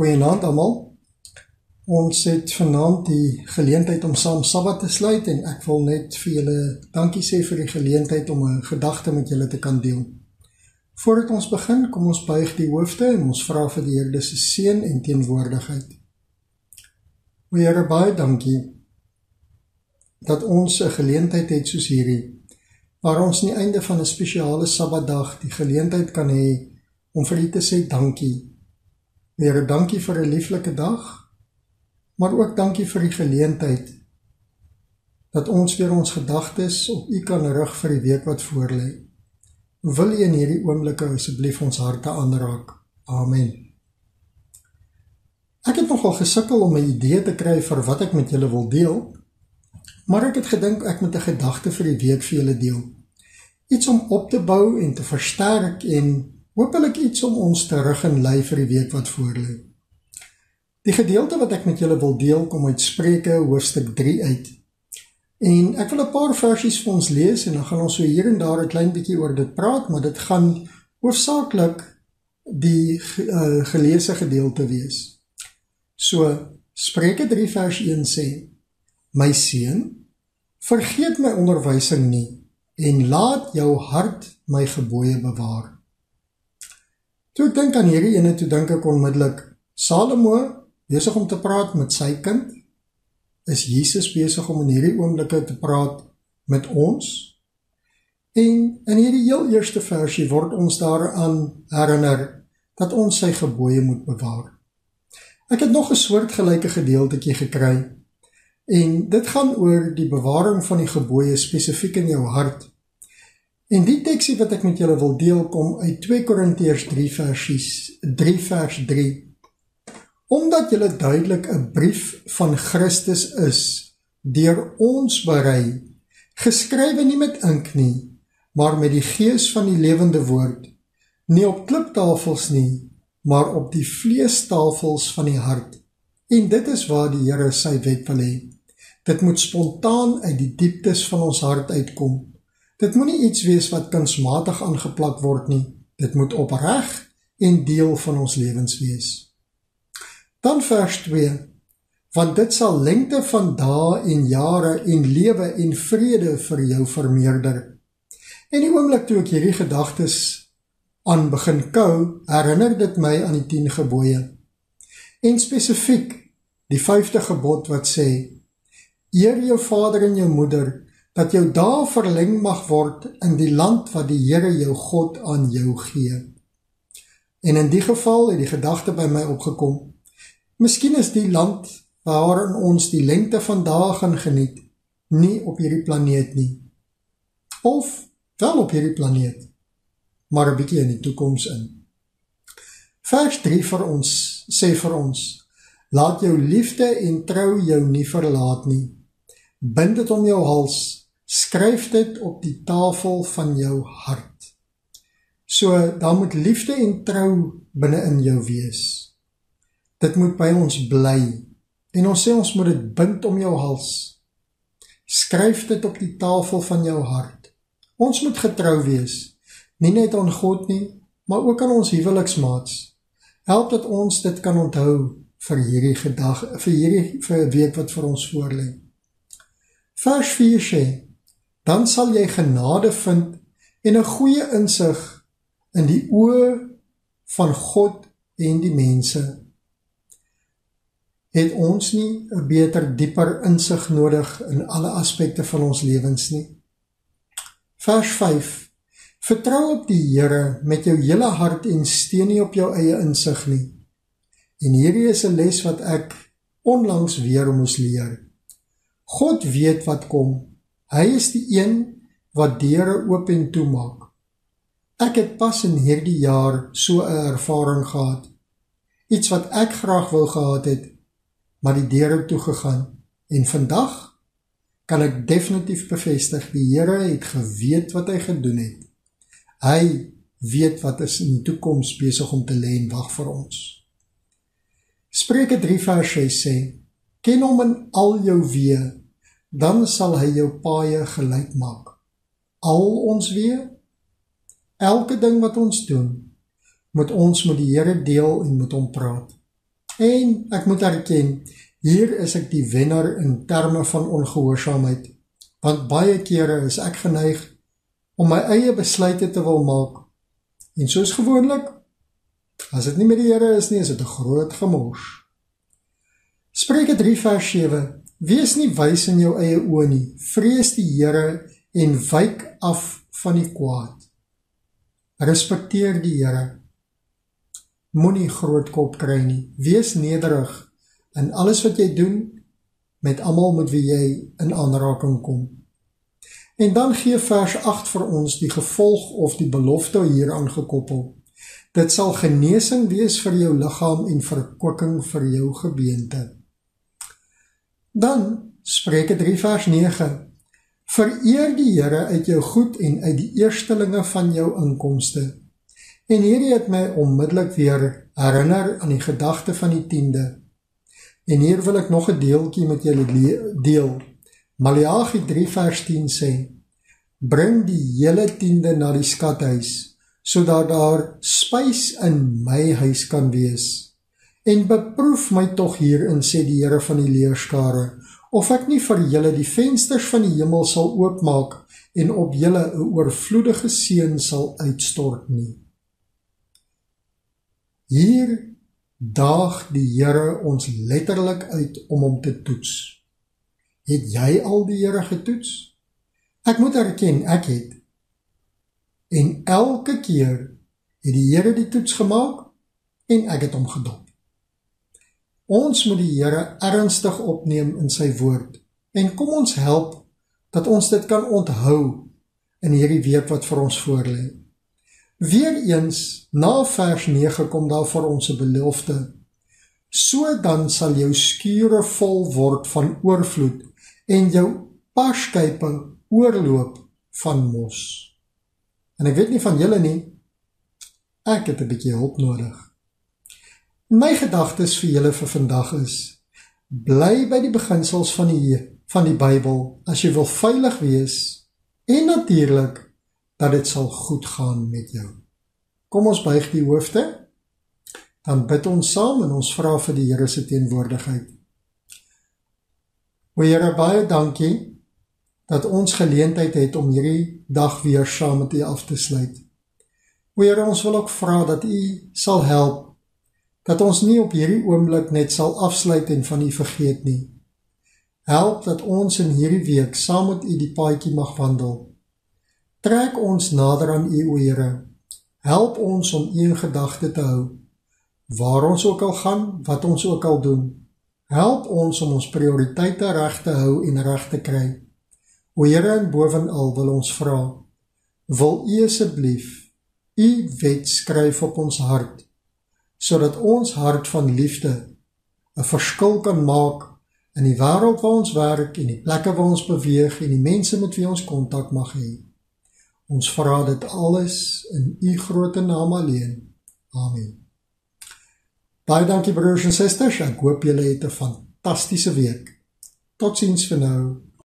Goeienaand almal. Ons het vanaand die geleentheid om saam Sabbat te sluit en ek wil net vir julle dankie sê vir die geleentheid om 'n gedagte met julle te kan deel. Voordat ons begin, kom ons buig die hoofde en ons vra vir die Here se seën en teenwoordigheid. O Here, baie dankie dat ons 'n geleentheid het soos hierdie, waar ons aan die einde van 'n spesiale Sabbatdag die geleentheid kan hê om vir U te sê dankie. Here, dankie vir 'n lieflike dag, maar ook dankie vir die geleentheid dat ons weer ons gedagtes op U kan rig vir die week wat voorlê. Wil U in hierdie oomblikke asseblief ons harte aanraak. Amen. Ek het nogal gesukkel om 'n idee te kry vir wat ek met julle wil deel, maar ek het gedink ek moet 'n gedagte vir die week vir julle deel. Iets om op te bou en te versterk en hopelik iets om ons te rig en lei vir die week wat voorlê. Die gedeelte wat ek met julle wil deel kom uit Spreuke hoofstuk 3 uit. En ek wil 'n paar versies vir ons lees en dan gaan ons so hier en daar 'n klein bietjie oor dit praat, maar dit gaan hoofsaaklik die geleesde gedeelte wees. So, Spreuke 3 vers 1 sê: My seun, vergeet my onderwysing nie en laat jou hart my gebooie bewaar. Toe ek dink aan hierdie ene, toe dink ek onmiddellik, Salomo besig om te praat met sy kind, is Jesus besig om in hierdie oomblikke te praat met ons, en in hierdie heel eerste versie word ons daaraan herinner dat ons sy gebooie moet bewaar. Ek het nog 'n soortgelyke gedeeltetjie gekry, en dit gaan oor die bewaring van die gebooie spesifiek in jou hart. En die teksie wat ek met julle wil deel kom uit 2 Korintiërs 3 vers 3. Omdat julle duidelik 'n brief van Christus is, deur ons berei, geskrywe nie met ink nie, maar met die gees van die lewende woord, nie op kliptafels nie, maar op die vleestafels van die hart. En dit is waar die Here sy wet wil hê. Dit moet spontaan uit die dieptes van ons hart uitkom. Dit moet nie iets wees wat kunsmatig aangeplak word nie. Dit moet opreg en deel van ons lewens wees. Dan vers 2, want dit sal lengte van dae en jare en lewe en vrede vir jou vermeerder. En die oomblik toe ek hierdie gedagtes aan begin kou, herinner dit my aan die 10 gebooie. En spesifiek die 5de gebod wat sê, eer jou vader en jou moeder, dat jou dae verleng mag word in die land wat die Here jou God aan jou gee. En in die geval het die gedagte by my opgekom, miskien is die land waarin ons die lengte van dae gaan geniet, nie op hierdie planeet nie. Of wel op hierdie planeet, maar 'n bietjie in die toekoms in. Vers 3 sê vir ons, laat jou liefde en trou jou nie verlaat nie. Bind dit om jou hals, skryf dit op die tafel van jou hart. So, daar moet liefde en trou binne in jou wees. Dit moet by ons bly, en ons sê ons moet dit bind om jou hals. Skryf dit op die tafel van jou hart. Ons moet getrou wees, nie net aan God nie, maar ook aan ons huweliksmaats. Help dat ons dit kan onthou vir hierdie week wat vir ons voorlê. Vers 4 sê, dan sal jy genade vind en 'n goeie insig in die oë van God en die mense. Het ons nie 'n beter, dieper insig nodig in alle aspekte van ons lewens nie? Vers 5. Vertrou op die Here met jou hele hart en steun nie op jou eie insig nie. En hierdie is 'n les wat ek onlangs weer moes leer. God weet wat kom. Hy is die een wat deure oop en toe maak. Ek het pas in hierdie jaar so 'n ervaring gehad. Iets wat ek graag wou gehad het, maar die deure toegegaan. En vandag kan ek definitief bevestig, die Here het geweet wat hy gedoen het. Hy weet wat is in die toekoms besig om te lê en wag vir ons. Spreuke 3 vers 6 sê, ken hom in al jou weë, dan sal hy jou paaie gelyk maak. Al ons weë, elke ding wat ons doen, moet ons met die Here deel en met hom praat. En ek moet erken, hier is ek die wenner in terme van ongehoorsaamheid, want baie kere is ek geneig om my eie besluite te wil maak, en soos gewoonlik, as dit nie met die Here is nie, is dit 'n groot gemors. Spreuke 3 vers 7, wees nie wys in jou eie oë nie, vrees die Here en wyk af van die kwaad. Respekteer die Here. Moenie groot kop kry nie, wees nederig in alles wat jy doen, met almal met wie jy in aanraking kom. En dan gee vers 8 vir ons die gevolg of die belofte hier aangekoppel. Dit sal genesing wees vir jou liggaam en verkwikking vir jou gebeente. Dan Spreuke 3 vers 9, vereer die Here uit jou goed en uit die eerstelinge van jou inkomste. En hierdie het my onmiddellik weer herinner aan die gedagte van die 10de. En hier wil ek nog 'n deeltjie met julle deel. Maleagi 3 vers 10 sê, bring die hele 10de na die skathuis, sodat daar spys in my huis kan wees. En beproef my tog hierin, sê die Here van die leerskare, of ek nie vir julle die vensters van die hemel sal oopmaak en op julle 'n oorvloedige seën sal uitstort nie. Hier daag die Here ons letterlik uit om hom te toets. Het jy al die Here getoets? Ek moet erken, ek het. En elke keer het die Here die toets gemaak en ek het hom gedop. Ons moet die Here ernstig opneem in sy woord en kom ons help dat ons dit kan onthou in hierdie week wat vir ons voorlê. Weereens, na vers 9 kom daar vir ons 'n belofte. So dan sal jou skure vol word van oorvloed en jou parskype oorloop van mos. En ek weet nie van julle nie, ek het 'n bietjie hulp nodig. My gedagtes vir julle vir vandag is, bly by die beginsels van die Bybel as jy wil veilig wees en natuurlik dat dit sal goed gaan met jou. Kom ons buig die hoofde, dan bid ons saam en ons vra vir die Here se teenwoordigheid. O Here, baie dankie dat ons geleentheid het om hierdie dag weer saam met U af te sluit. O Here, ons wil ook vra dat U sal help, dat ons nie op hierdie oomblik net sal afsluit en van U vergeet nie. Help dat ons in hierdie week saam met U die paadjie mag wandel. Trek ons nader aan U, o Here. Help ons om U in gedagte te hou, waar ons ook al gaan, wat ons ook al doen. Help ons om ons prioriteite reg te hou en reg te kry. O Here, en bovenal wil ons vra, wil U asseblief U wet skryf op ons hart, sodat ons hart van liefde 'n verskil kan maak in die wêreld waar ons werk en die plekke waar ons beweeg en die mense met wie ons kontak mag hê. Ons vra dit alles in U groot naam alleen. Amen. Baie dankie broers en susters, ek hoop julle het 'n fantastiese week. Totsiens vir nou.